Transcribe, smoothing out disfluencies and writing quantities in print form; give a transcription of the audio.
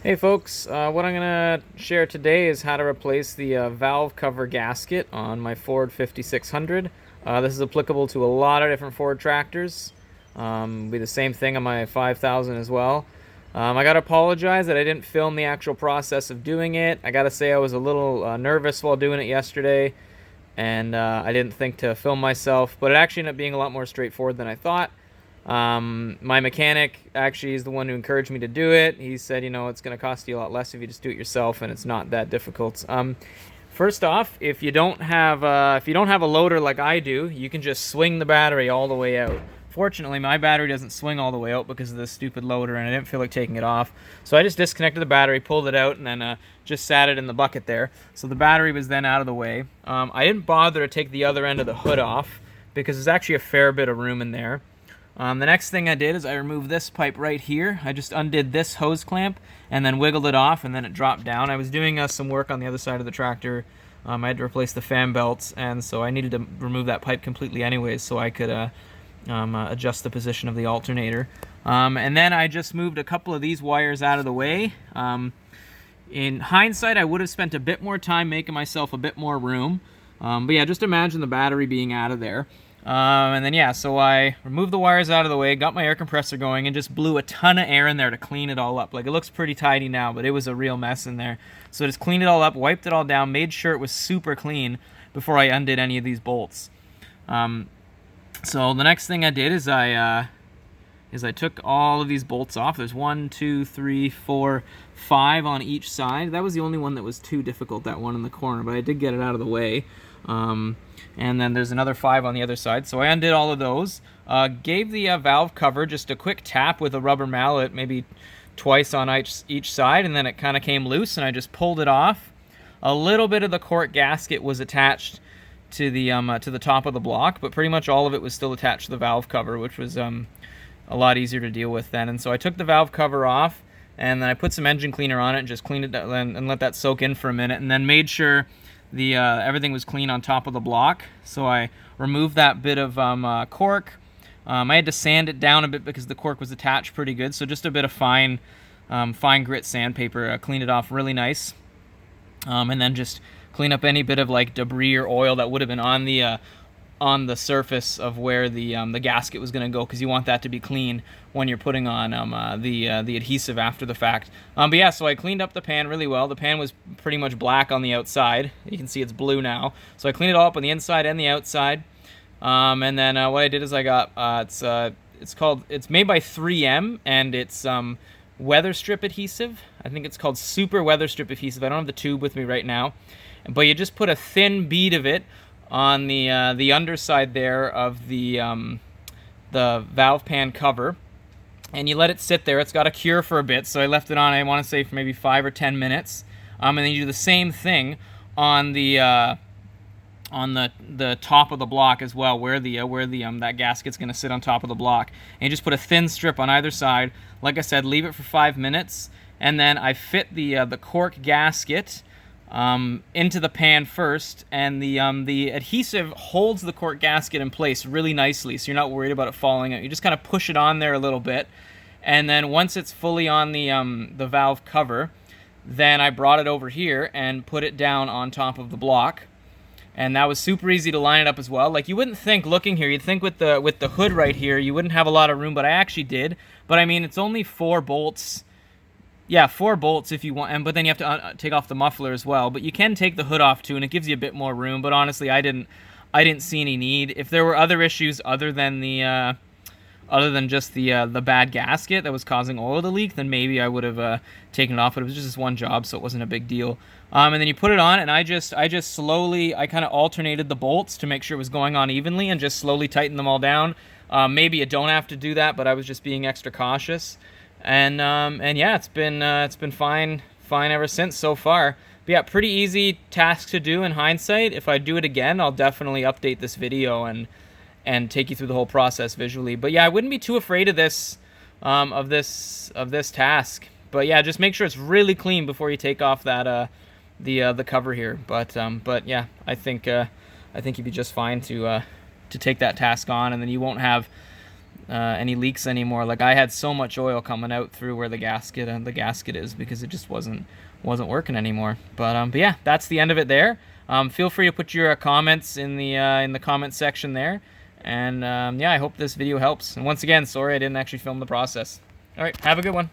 Hey folks, what I'm going to share today is how to replace the valve cover gasket on my Ford 5600. This is applicable to a lot of different Ford tractors. Be the same thing on my 5000 as well. I got to apologize that I didn't film the actual process of doing it. I got to say I was a little nervous while doing it yesterday, and I didn't think to film myself, but it actually ended up being a lot more straightforward than I thought. My mechanic actually is the one who encouraged me to do it. He said, it's going to cost you a lot less if you just do it yourself, and it's not that difficult. First off, if you don't have a loader like I do, you can just swing the battery all the way out. Fortunately, my battery doesn't swing all the way out because of this stupid loader, and I didn't feel like taking it off. So I just disconnected the battery, pulled it out, and then just sat it in the bucket there. So the battery was then out of the way. I didn't bother to take the other end of the hood off because there's actually a fair bit of room in there. The next thing I did is I removed this pipe right here. I just undid this hose clamp and then wiggled it off, and then it dropped down. I was doing some work on the other side of the tractor. I had to replace the fan belts, and so I needed to remove that pipe completely anyways so I could adjust the position of the alternator. And then I just moved a couple of these wires out of the way. In hindsight, I would have spent a bit more time making myself a bit more room. But yeah, just imagine the battery being out of there. And then yeah, so I removed the wires out of the way, got my air compressor going, and just blew a ton of air in there to clean it all up. Like, it looks pretty tidy now, but it was a real mess in there. So I just cleaned it all up, wiped it all down, made sure it was super clean before I undid any of these bolts. So the next thing I did is I took all of these bolts off. There's 1, 2, 3, 4, 5 on each side. That was the only one that was too difficult, that one in the corner, but I did get it out of the way. And then there's another 5 on the other side. So I undid all of those. Gave the valve cover just a quick tap with a rubber mallet, maybe twice on each side, and then it kind of came loose, and I just pulled it off. A little bit of the cork gasket was attached to the top of the block, but pretty much all of it was still attached to the valve cover, which was a lot easier to deal with then. And so I took the valve cover off, and then I put some engine cleaner on it and just cleaned it and let that soak in for a minute, and then made sure everything was clean on top of the block. So I removed that bit of cork. I had to sand it down a bit because the cork was attached pretty good. So just a bit of fine grit sandpaper, cleaned it off really nice. And then just clean up any bit of like debris or oil that would have been on the surface of where the gasket was going to go, because you want that to be clean when you're putting on the adhesive after the fact. But yeah, so I cleaned up the pan really well. The pan was pretty much black on the outside. You can see it's blue now. So I cleaned it all up on the inside and the outside. And then what I did is I got it's made by 3M, and it's weather strip adhesive. I think it's called Super Weather Strip Adhesive. I don't have the tube with me right now, but you just put a thin bead of it on the underside there of the valve pan cover, and you let it sit there. It's got to cure for a bit, so I left it on, I want to say, for maybe 5 or 10 minutes. And then you do the same thing on the top of the block as well, where that gasket's going to sit on top of the block. And you just put a thin strip on either side. Like I said, leave it for 5 minutes, and then I fit the cork gasket into the pan first, and the adhesive holds the cork gasket in place really nicely, so you're not worried about it falling out. You just kind of push it on there a little bit, and then once it's fully on the valve cover, then I brought it over here and put it down on top of the block. And that was super easy to line it up as well. Like, you wouldn't think, looking here, you'd think with the hood right here, you wouldn't have a lot of room, but I actually did. But I mean, it's only 4 bolts. Yeah, 4 bolts if you want, but then you have to take off the muffler as well. But you can take the hood off too, and it gives you a bit more room. But honestly, I didn't see any need. If there were other issues other than just the bad gasket that was causing oil to leak, then maybe I would have taken it off. But it was just this one job, so it wasn't a big deal. And then you put it on, and I just slowly, I kind of alternated the bolts to make sure it was going on evenly, and just slowly tightened them all down. Maybe you don't have to do that, but I was just being extra cautious. And yeah, it's been fine ever since so far. But yeah, pretty easy task to do in hindsight. If I do it again, I'll definitely update this video and take you through the whole process visually. But yeah, I wouldn't be too afraid of this task. But yeah, just make sure it's really clean before you take off that the cover here. But yeah, I think you'd be just fine to take that task on, and then you won't have any leaks anymore. Like, I had so much oil coming out through where the gasket is, because it just wasn't working anymore. But yeah, that's the end of it there. Feel free to put your comments in the comment section there. And yeah, I hope this video helps. And once again, sorry I didn't actually film the process. All right, have a good one.